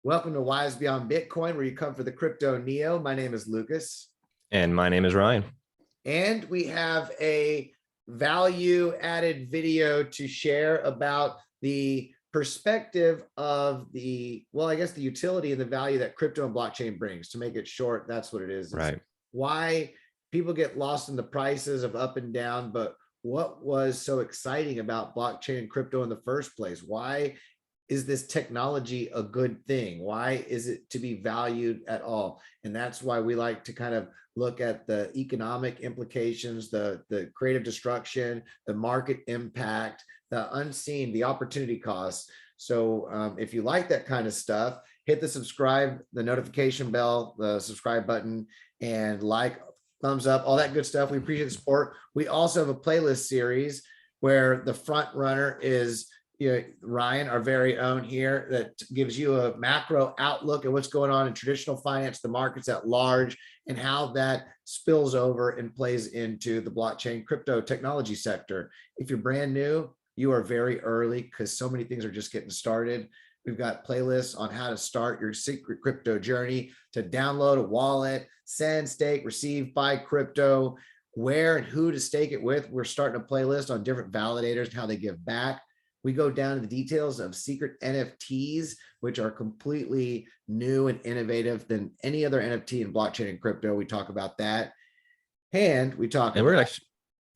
Welcome to Wise Beyond Bitcoin, where you come for the crypto neo. My name is Lucas. And my name is Ryan. And we have a value added video to share about the perspective of the utility and the value that crypto and blockchain brings. To make it short, that's what it is. It's right. Why people get lost in the prices of up and down, but what was so exciting about blockchain and crypto in the first place? Why is this technology a good thing? Why is it to be valued at all? And that's why we like to kind of look at the economic implications, the creative destruction, the market impact, the unseen, the opportunity costs. So if you like that kind of stuff, hit the subscribe, the notification bell, the subscribe button, and like, thumbs up, all that good stuff. We appreciate the support. We also have a playlist series where the front runner is Ryan, our very own here, that gives you a macro outlook at what's going on in traditional finance, the markets at large, and how that spills over and plays into the blockchain crypto technology sector. If you're brand new, you are very early because so many things are just getting started. We've got playlists on how to start your secret crypto journey, to download a wallet, send, stake, receive, buy crypto, where and who to stake it with. We're starting a playlist on different validators and how they give back. We go down to the details of secret NFTs, which are completely new and innovative than any other NFT in blockchain and crypto. We talk about that. And we talk and about,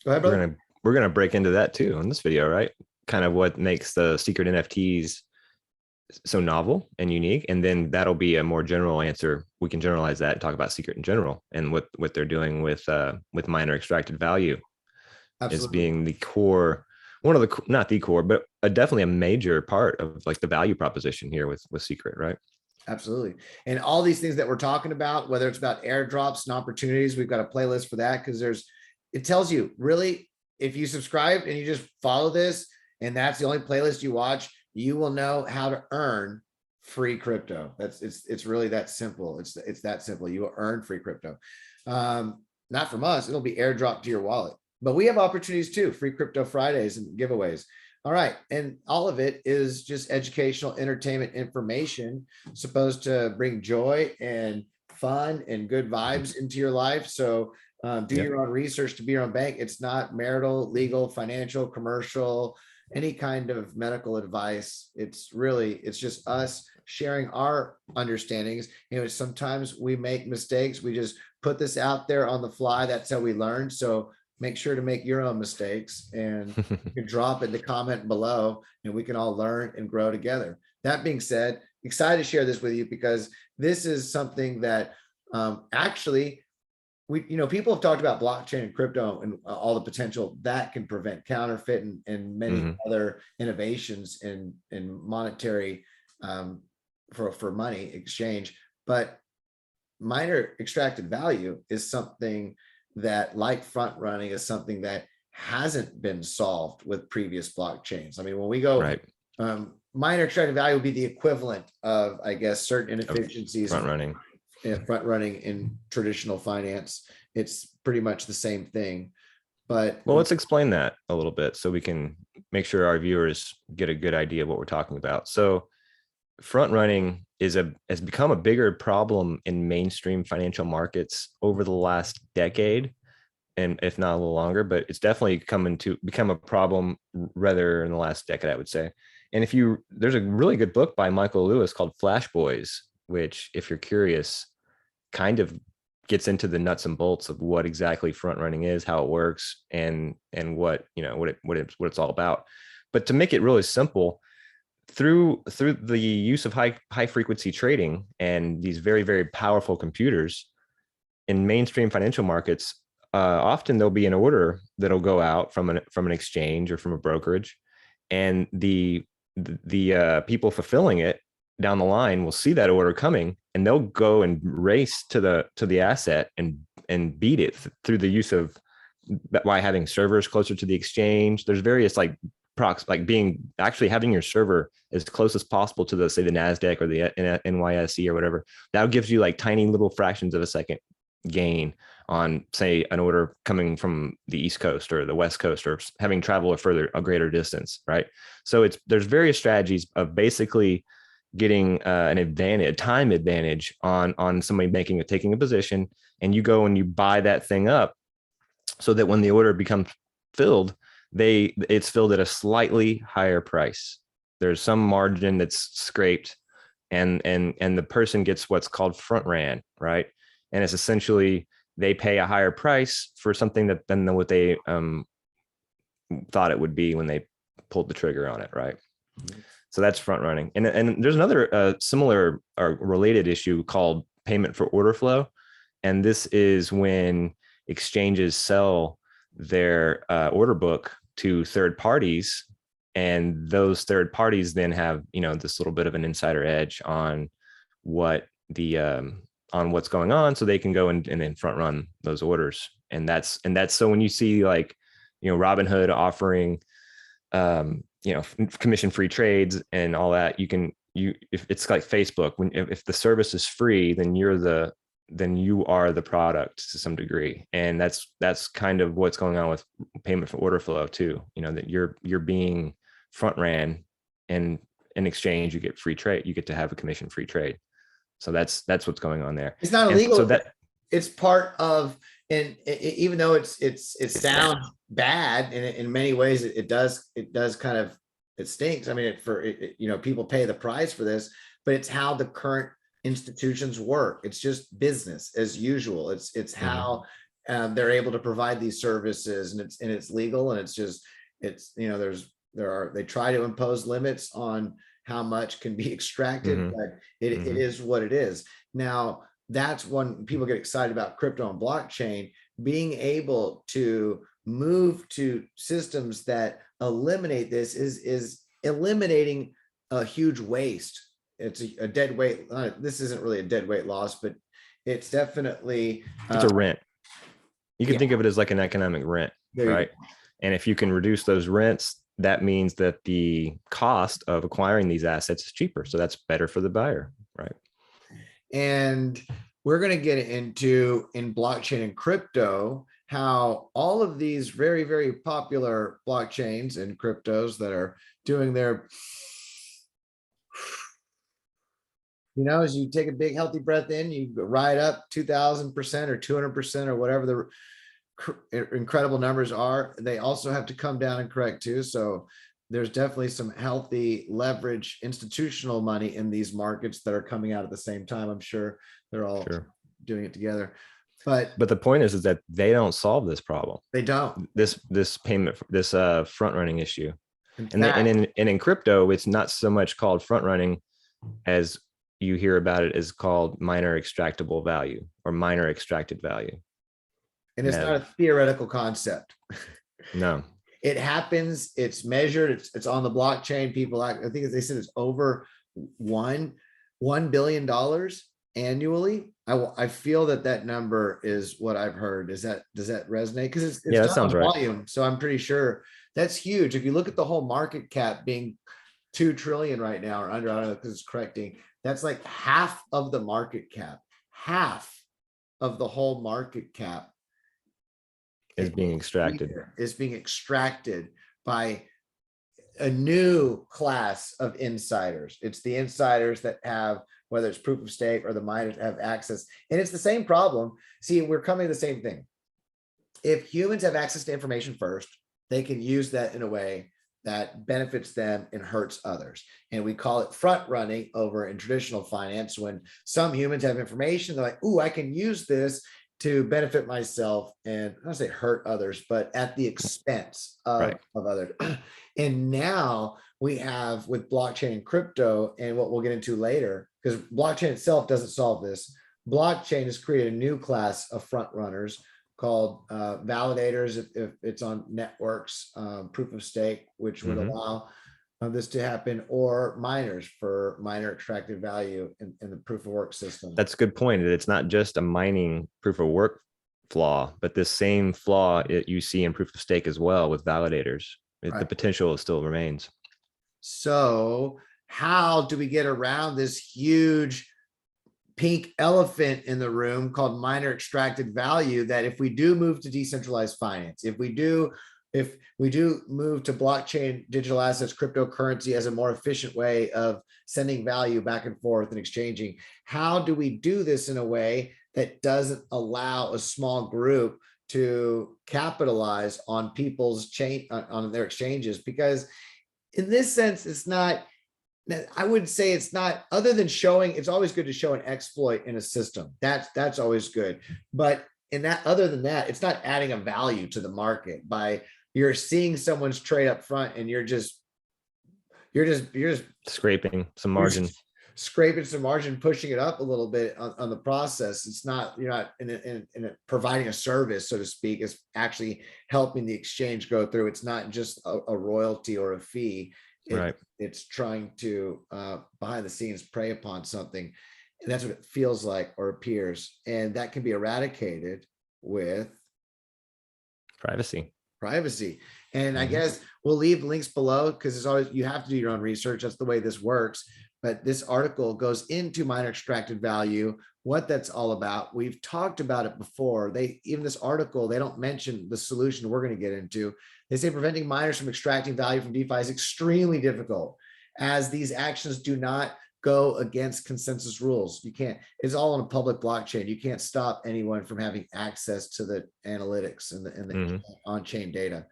go ahead, brother. We're gonna break into that too in this video, right? Kind of what makes the secret NFTs so novel and unique. And then that'll be a more general answer. We can generalize that and talk about secret in general and what they're doing with miner extracted value. Absolutely. As being the core, one of the, not the core, but definitely a major part of like the value proposition here with secret, right? Absolutely. And all these things that we're talking about, whether it's about airdrops and opportunities, we've got a playlist for that, because it tells you really, if you subscribe and you just follow this and that's the only playlist you watch, you will know how to earn free crypto. It's really that simple. It's that simple. You will earn free crypto. Not from us, it'll be airdropped to your wallet. But we have opportunities too, free crypto Fridays and giveaways. All right. And all of it is just educational, entertainment, information, supposed to bring joy and fun and good vibes into your life. So do your own research to be your own bank. It's not marital, legal, financial, commercial, any kind of medical advice. It's just us sharing our understandings. Sometimes we make mistakes. We just put this out there on the fly. That's how we learn. So make sure to make your own mistakes, and you can drop in the comment below and we can all learn and grow together. That being said, excited to share this with you because this is something that actually people have talked about blockchain and crypto and all the potential that can prevent counterfeit and many other innovations in monetary for money exchange. But miner extracted value is something that, like front running, is something that hasn't been solved with previous blockchains. I mean, when we go, right, miner extracted value would be the equivalent of, I guess, certain inefficiencies front running in traditional finance. It's pretty much the same thing. But well, let's explain that a little bit so we can make sure our viewers get a good idea of what we're talking about. So front running has become a bigger problem in mainstream financial markets over the last decade, and if not a little longer, but it's definitely coming to become a problem rather in the last decade, I would say. And there's a really good book by Michael Lewis called Flash Boys, which, if you're curious, kind of gets into the nuts and bolts of what exactly front running is, how it works, and what it's all about. But to make it really simple, through the use of high frequency trading and these very, very powerful computers in mainstream financial markets, often there'll be an order that'll go out from an exchange or from a brokerage, and the people fulfilling it down the line will see that order coming, and they'll go and race to the asset and beat it through the use of, by having servers closer to the exchange. There's various having your server as close as possible to the, say, the NASDAQ or the NYSE or whatever. That gives you like tiny little fractions of a second gain on, say, an order coming from the East Coast or the West Coast, or having traveled a greater distance, right? So there's various strategies of basically getting an advantage, a time advantage on somebody taking a position, and you go and you buy that thing up so that when the order becomes filled, it's filled at a slightly higher price. There's some margin that's scraped, and the person gets what's called front ran, right? And it's essentially they pay a higher price for something than what they thought it would be when they pulled the trigger on it, right? So that's front running. And there's another similar or related issue called payment for order flow. And this is when exchanges sell their order book to third parties, and those third parties then have, this little bit of an insider edge on what on what's going on, so they can go and then front run those orders. And that's so when you see like, Robinhood offering commission free trades and all that, if it's like Facebook, if the service is free, then you are the product to some degree. And that's kind of what's going on with payment for order flow too. That you're being front ran, and in exchange you get free trade, you get to have a commission free trade. So that's what's going on there. It's not illegal. So it's part of, and even though it sounds bad, and in many ways it does kind of, it stinks. I mean, people pay the price for this, but it's how the current institutions work. It's just business as usual. It's how they're able to provide these services, and it's legal, and they try to impose limits on how much can be extracted, but it is what it is. Now, that's when people get excited about crypto and blockchain, being able to move to systems that eliminate this is eliminating a huge waste. It's a dead weight. This isn't really a dead weight loss, but it's definitely it's a rent. You can think of it as like an economic rent, right? And if you can reduce those rents, that means that the cost of acquiring these assets is cheaper. So that's better for the buyer, right? And we're going to get into, in blockchain and crypto, how all of these very, very popular blockchains and cryptos that are doing their, as you take a big healthy breath in, you ride up 2,000% or 200% or whatever the incredible numbers are. They also have to come down and correct too. So there's definitely some healthy leverage institutional money in these markets that are coming out at the same time. I'm sure they're all doing it together. But the point is that they don't solve this problem. They don't. This payment, this front running issue. In crypto, it's not so much called front running as you hear about it as called minor extractable value or minor extracted value. And it's not a theoretical concept. No. It happens. It's measured. It's on the blockchain. People, I think they said it's over $1 billion annually. I feel that number is what I've heard. Does that resonate? Because it's that sounds right. Volume. So I'm pretty sure that's huge. If you look at the whole market cap being 2 trillion right now or under, I don't know because it's correcting. That's like half of the market cap. Half of the whole market cap is being extracted. Is being extracted by a new class of insiders. It's the insiders that have, whether it's proof of stake or the miners have access. And it's the same problem. See, we're coming to the same thing. If humans have access to information first, they can use that in a way that benefits them and hurts others. And we call it front running over in traditional finance. When some humans have information, they're like, "Ooh, I can use this to benefit myself," and I don't say hurt others, but at the expense of others. And now we have, with blockchain and crypto, and what we'll get into later, because blockchain itself doesn't solve this. Blockchain has created a new class of front runners called validators, if it's on networks, proof of stake, which would allow this to happen, or miners for minor extracted value in the proof of work system. That's a good point. It's not just a mining proof of work flaw, but this same flaw you see in proof of stake as well with validators. The potential still remains. So how do we get around this huge pink elephant in the room called minor extracted value, that if we do move to decentralized finance, if we do if we do move to blockchain, digital assets, cryptocurrency as a more efficient way of sending value back and forth and exchanging, how do we do this in a way that doesn't allow a small group to capitalize on people's chain, on their exchanges? Because in this sense, it's not, I would say it's not, other than showing, it's always good to show an exploit in a system. That's always good. But in that, other than that, it's not adding a value to the market by, you're seeing someone's trade up front and you're just scraping some margin, scraping some margin, pushing it up a little bit on the process. It's not, you're not providing a service, so to speak. It's actually helping the exchange go through. It's not just a royalty or a fee. right? It's trying to behind the scenes prey upon something, and that's what it feels like or appears, and that can be eradicated with Privacy. And I guess we'll leave links below, because it's always, you have to do your own research. That's the way this works. But this article goes into miner extracted value, what that's all about. We've talked about it before. Even this article, they don't mention the solution we're going to get into. They say preventing miners from extracting value from DeFi is extremely difficult, as these actions do not go against consensus rules. You can't, it's all on a public blockchain. You can't stop anyone from having access to the analytics and the on-chain data.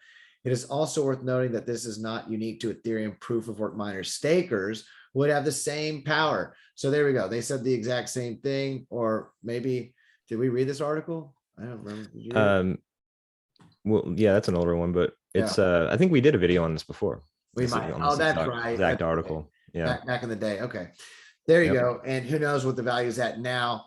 It is also worth noting that this is not unique to Ethereum. Proof of work miners. Stakers would have the same power. So there we go. They said the exact same thing, or maybe, did we read this article? I don't remember. Well, yeah, that's an older one, but it's, I think we did a video on this before. We might. Oh, that's right. Exact article. Yeah. Back in the day. Okay. There you go. And who knows what the value is at now.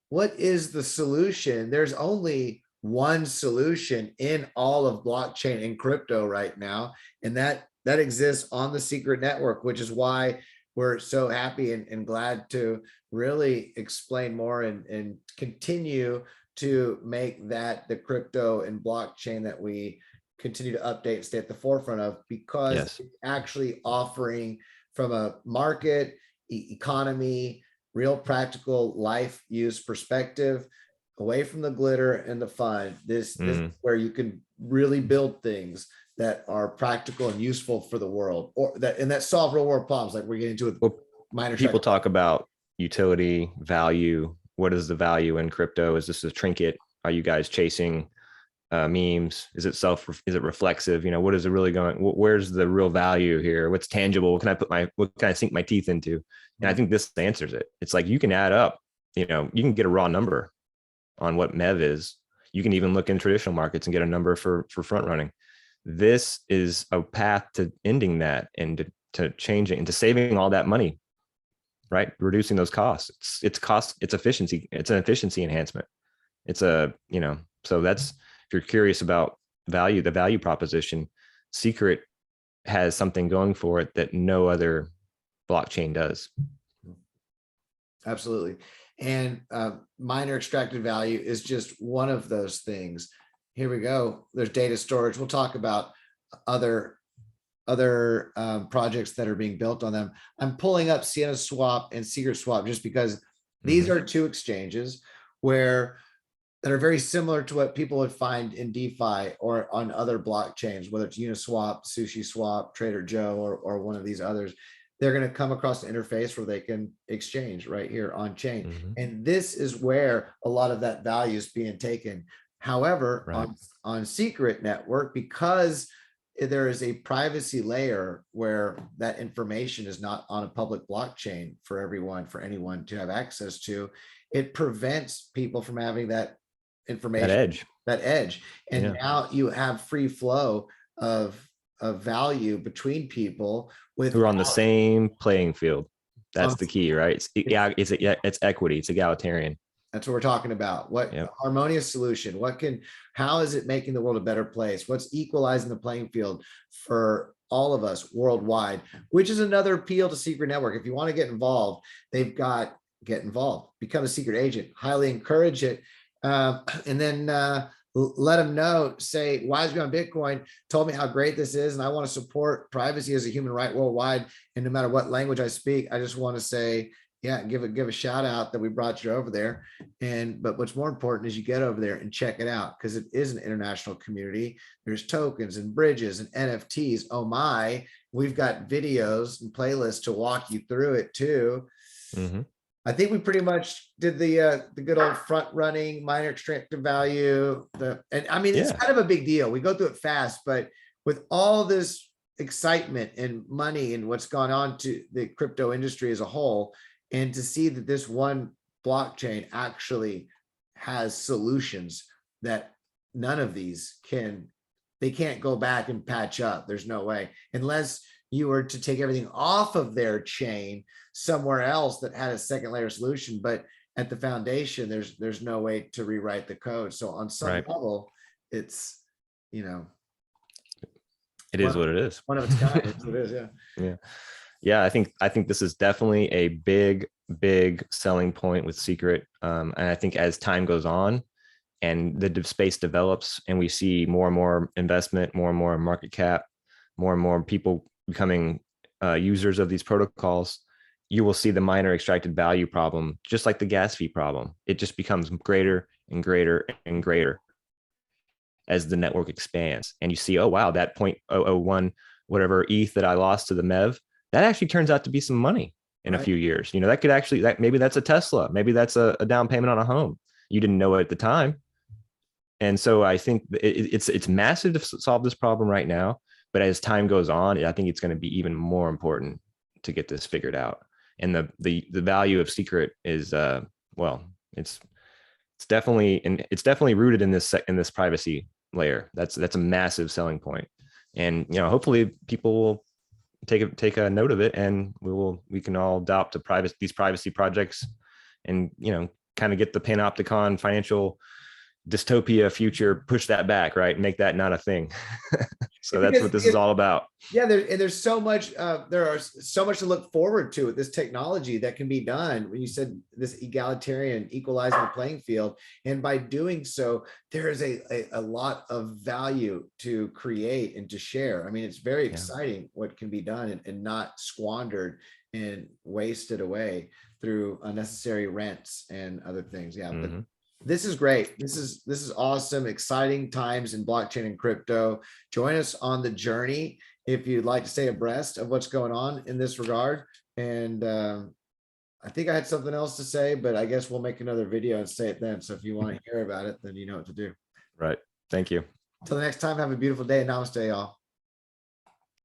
What is the solution? There's only one solution in all of blockchain and crypto right now. And that exists on the secret network, which is why we're so happy and glad to really explain more and continue to make that the crypto and blockchain that we continue to update and stay at the forefront of, because it's actually offering, from a market, economy, real practical life use perspective, away from the glitter and the fun. This is where you can really build things that are practical and useful for the world, or that solve real world problems, like we're getting into with minor. People talk about utility, value. What is the value in crypto? Is this a trinket? Are you guys chasing memes? Is it reflexive? What is it really going? Where's the real value here? What's tangible? What can I sink my teeth into? And I think this answers it. It's like, you can add up, you can get a raw number on what MEV is. You can even look in traditional markets and get a number for front running. This is a path to ending that and to changing and to saving all that money, right? Reducing those costs. It's efficiency. It's an efficiency enhancement. So that's, if you're curious about value, the value proposition, Secret has something going for it that no other blockchain does. Absolutely. And miner extracted value is just one of those things. Here we go. There's data storage. We'll talk about other projects that are being built on them. I'm pulling up Sienna Swap and Secret Swap just because these are two exchanges that are very similar to what people would find in DeFi or on other blockchains, whether it's Uniswap, Sushi Swap, Trader Joe, or one of these others. They're going to come across an interface where they can exchange right here on chain. And this is where a lot of that value is being taken. However, on Secret Network, because there is a privacy layer where that information is not on a public blockchain for anyone to have access to, it prevents people from having that information, that edge. And now you have free flow of value between people who are on the same playing field. That's the key, right? It's equity. It's egalitarian. That's what we're talking about. What harmonious solution? How is it making the world a better place? What's equalizing the playing field for all of us worldwide, which is another appeal to Secret Network. If you want to get involved, get involved, become a secret agent, highly encourage it. And then let them know, say, Wise Beyond Bitcoin told me how great this is, and I want to support privacy as a human right worldwide. And no matter what language I speak, I just want to say, Yeah, give a shout out that we brought you over there. But what's more important is you get over there and check it out, because it is an international community. There's tokens and bridges and NFTs. Oh my, we've got videos and playlists to walk you through it too. Mhm. I think we pretty much did the good old front running, minor extractive value. And I mean, it's Yeah. kind of a big deal. We go through it fast, but with all this excitement and money and what's gone on to the crypto industry as a whole, and to see that this one blockchain actually has solutions that none of these they can't go back and patch up. There's no way, unless you were to take everything off of their chain somewhere else that had a second layer solution. But at the foundation, there's no way to rewrite the code. So on some Right. level, it's, you know, It is what it is. one of its kind. It's what it is, yeah. Yeah. Yeah, I think this is definitely a big selling point with Secret. And I think as time goes on and the space develops and we see more and more investment, more and more market cap, more and more people becoming users of these protocols, you will see the minor extracted value problem, just like the gas fee problem. It just becomes greater and greater and greater as the network expands. And you see, oh, wow, that 0.001 whatever ETH that I lost to the MEV, that actually turns out to be some money in a few years. You know, that could actually, that maybe that's a Tesla, maybe that's a down payment on a home. You didn't know it at the time. And so I think it's massive to solve this problem right now, but as time goes on, I think it's going to be even more important to get this figured out. And the value of Secret is well, it's definitely rooted in this privacy layer. That's a massive selling point. And you know, hopefully people will take a note of it, and we can all adopt these privacy projects, and you know, kind of get the panopticon financial dystopia future, push that back, right? Make that not a thing. So that's what this is all about. Yeah, there's so much, there are so much to look forward to with this technology that can be done. When you said this egalitarian, equalizing the playing field, and by doing so, there is a lot of value to create and to share. I mean, it's very exciting what can be done and not squandered and wasted away through unnecessary rents and other things. Yeah, but this is great. This is awesome, exciting times in blockchain and crypto. Join us on the journey if you'd like to stay abreast of what's going on in this regard. And I think I had something else to say, but I guess we'll make another video and say it then. So if you want to hear about it, then you know what to do. Right. Thank you. Till the next time, have a beautiful day. Namaste, y'all.